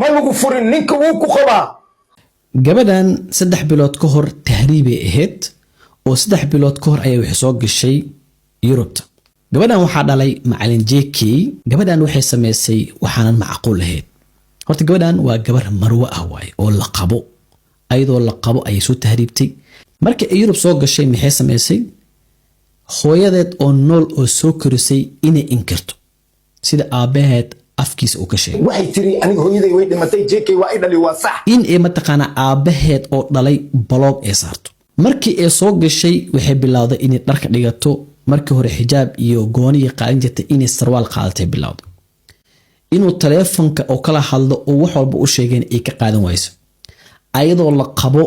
ما لغو فرين نينك ووكو خبا gabadhan 3 bilood ka hor tahriibay ahayd oo 3 bilood ka hor ayay wax soo gashay Yurubta gabadhan waxa dhalay macallin JK gabadhan waxay sameysay waxaanan macquul ahayd horta gabadhan waa gabar marwo ah waay oo la qabo ayadoo la qabo ay soo tahriibtay markii ay Yurub soo gashay maxay sameysay hooyadeed oo nool oo soo korisay inay inkirto sida aabaheed afkiisa uu ka sheegay waxay tiri aniga hooyaday way dhimatay JK waa ay dhali waa sax in ay mataqaana aabaheed oo dhalay blog ee saarto markii ay soo gashay waxay bilowday inay dharka dhigato markii hore xijaab iyo gooni qaadan jirtay inay sarwaal qaadatay bilowday inuu taleefanka oo kala hadlo oo wax walba u sheegeen ay ka qaadan wayso ayadoo la qabo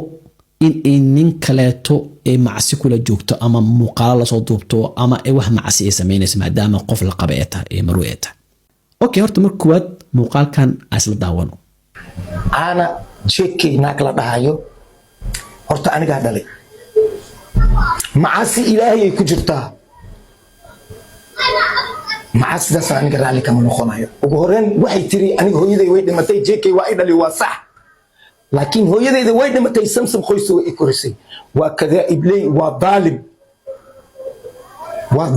in ay nin kaleeto ee macsi kula joogto ama muuqaal la soo duubto ama ay wax macsi ay sameynayso maadaama qof la qabo ee tahay ee marwo ee tahay okay horta markii kuwaad muuqaalkan asla daawano ana JK naag la dhahayo horta aniga dhalay macasi ilaahay ay ku jirtaa macasidaas aniga raali kama noqonayo ugu horeen waxay tiri aniga hooyaday way dhimatay JK waa ay dhali waa sax laakiin hooyadayda way dhimatay samsam qoyso way korisay waa kada iblay waa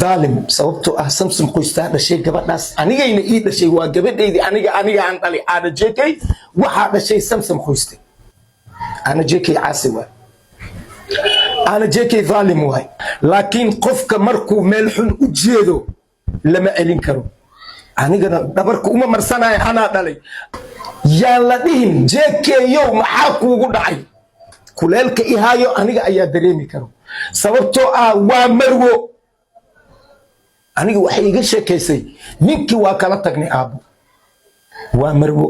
daalim sababtoo ah samsam qoystaa dhashay gabadhaas anigayna ii dhashay waa gabadheydii aniga aan dhali aana JK waxa dhashay samsam qoystay ana JK caasi waa ana JK daalim waa laakiin qofka markuu meel xun u jeedo lama elin karo anigana dhabarku uma marsanaay ana dhalay yaa la dhihin JK yow maxaa kuugu dhacay kuleelka ihaayo aniga ayaa dareemi karo sababtoo ah waa marwo aniga waxay iga sheekaysay ninkii waa kala tagnay aabo waa marwo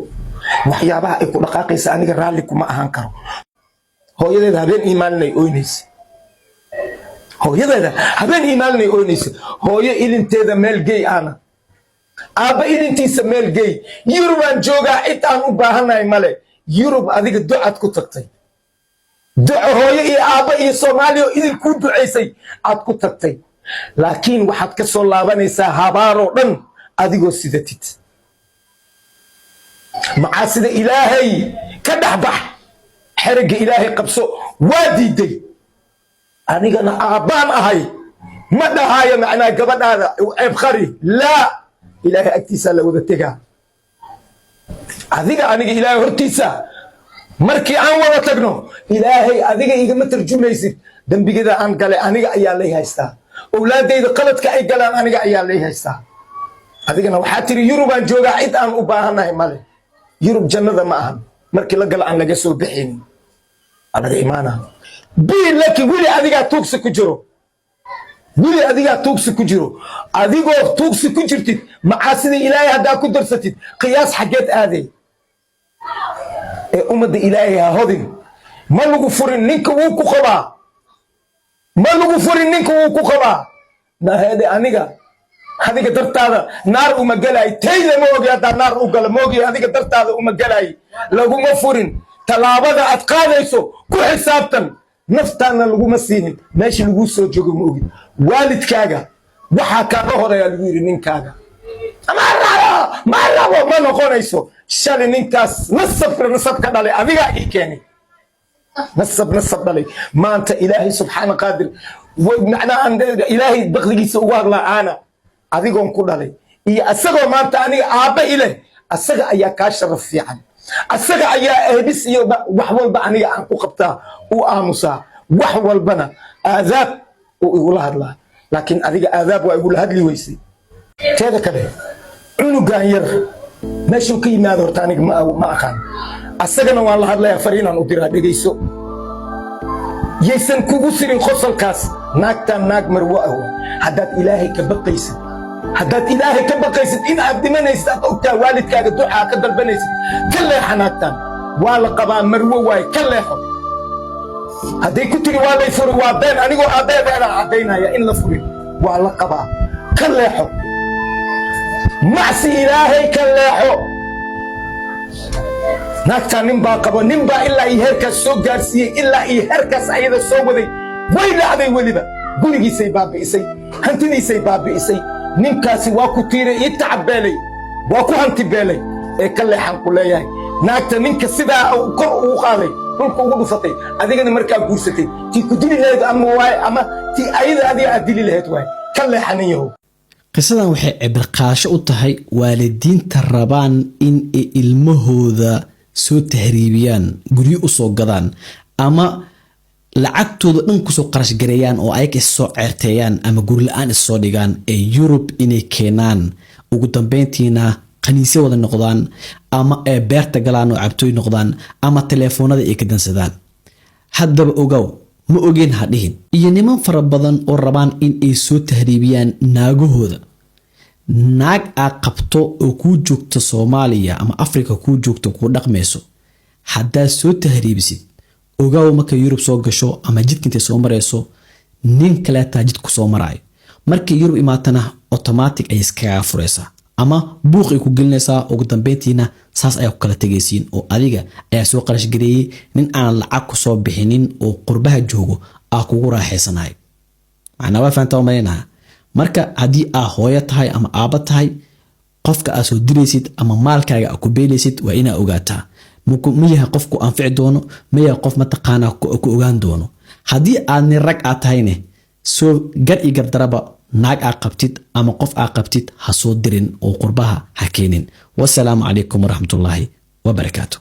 waxyaabaha ay ku dhaqaaqaysa aniga raali kuma ahaan karo hooyadeeda habeen iimaalinay ooynaysa hooyo ilinteeda meel gey ana aaba ilintiisa meel gey Yurubaan joogaa cid aan u baahanahay male Yurub adiga ducad ku tagtay duco hooyo iyo aaba iyo Soomaaliya idin ku duceysay aad ku tagtay laakiin waxaad ka soo laabanaysaa habaaro dhan adigoo sidatid macaasida ilaahay ka dhaxbax xiriga ilaahay qabso waa diiday anigana aabaan ahay ma dhahayo macnaa gabadhaada ceeb qari la ilaahay agtiisa la wada tagaa adiga aniga ilaahay hortiisa markii aan wada tagno ilaahay adiga igama tarjumaysid dambigeeda aan galay aniga ayaa lay haystaa awlaadayda qaladka ay galaan aniga ayaa lay haystaa adigana waxaa tiri Yurubaan joogaa cid aan u baahanahay male Yurub jannada ma ahan markii la gal aan laga soo bixin anaga iimaana laakiin wili adiga tuugsi ku jiro adigoo tuugsi ku jirtid macaasida ilaahay hadaa ku darsatid qiyaas xageed aaday ee umada ilaahay ha hodin ma lagu furin ninka wuu ku qabaa nahade aniga dartaada naar uma galay tayda ma ogi hadaa naar u gala ma ogi adiga dartaada uma galay laguma furin talaabada aad qaadayso ku xisaabtan naftaana laguma siinin meeshii lagu soo joogo ma ogi waalidkaaga waxa kaaga horeeya lagu yiri ninkaaga ma rabo ma noqonayso shalay ninkaas nasab ka dhalay adiga ii keenay nasab dhalay maanta ilaahay subxaana qaadir macnaa ilaahay baqdigiisa ugu hadlaa aana adigoon ku dhalay iyo asagoo maanta aniga aabba ileh asaga ayaa kaa sharaf fiican asaga ayaa eebis iyo wax walba aniga aan ku qabtaa u aamusaa wax walbana aadaab uu igula hadlaa laakiin adiga aadaab waa igula hadli weysay teeda kale cunugan yar meeshuu ka yimaado horta aniga ma aqaan asagana waan la hadlayaa fariinaan u diraa dhegayso yaysan kugu sirin qosolkaas naagtaan naag marwo ah haddaad ilaahay ka baqaysid in aad dhimanaysid aad ogtaa waalidkaaga ducaa ka dalbanaysid ka leexa naagtaan waa la qabaa marwo waay ka leexo hadday ku tiri waa lay furi waa been anigoo adeedeeda caddaynaya in la furin waa la qabaa ka leexo macsi ilaahay ka leexo naagtaan nin baa qabo nin baa ilaa iyo heerkaas soo gaarsiiyey ilaa iyo heerkaas ayada soo waday way dhacday weliba gurigiisay baabi'isay hantidiisay baabi'isay ninkaasi waa ku tiiray ii tacab beelay waa ku hanti beelay ee ka leexan ku leeyahay naagta ninka sidaa uu kor ugu qaaday dhulka ugu dhufatay adigana markaa guursatay tii ku dili lahayd ama tii ayada adiga aad dili lahayd waay ka leexanin yahow qisadan waxay cibrqaasho u tahay waalidiinta rabaan in ay ilmahooda soo tahriibiyaan guryo u soo gadaan ama lacagtooda dhan kusoo qarash gareeyaan oo ayaga soo ceerteeyaan ama guri la'aan soo dhigaan ee Yurub inay keenaan ugu dambeyntiina qaniisyo wada noqdaan ama ee beerta galaan oo cabtooy noqdaan ama telefoonada ay ka dansadaan haddaba ogow ma ogeen hadhihin iyo niman fara badan oo rabaan in ay soo tahriibiyaan naagahooda naag aad qabto oo ku joogto Soomaaliya ama Afrika ku joogto ku dhaqmayso haddaa soo tahriibisid ogow marka Yurub soo gasho ama jidkintay soo marayso nin kale taajid ku soo marayo markii Yurub imaatana automatic ay iska furaysaa ama buuq ay ku gelinaysaa ugu dambeyntiina saas ay ku kala tagaysiin oo adiga ayaa soo qarash gareeyay nin aan lacag ku soo bixinin oo qurbaha joogo aa kugu raaxaysanayo macna waa faantaa umaynaa marka haddii aa hooyo tahay ama aaba tahay qofka aad soo diraysid ama maalkaaga aad ku beelaysid waa inaa ogaataa ma yahay qofku anfici doono ma yahay qof mataqaanaa ku ogaan doono haddii aad nin rag aad tahayne soo gar i gardaraba naag aad qabtid ama qof aad qabtid ha soo dirin oo qurbaha ha keenin wassalaamu calaykum waraxmatullaahi wabarakaatu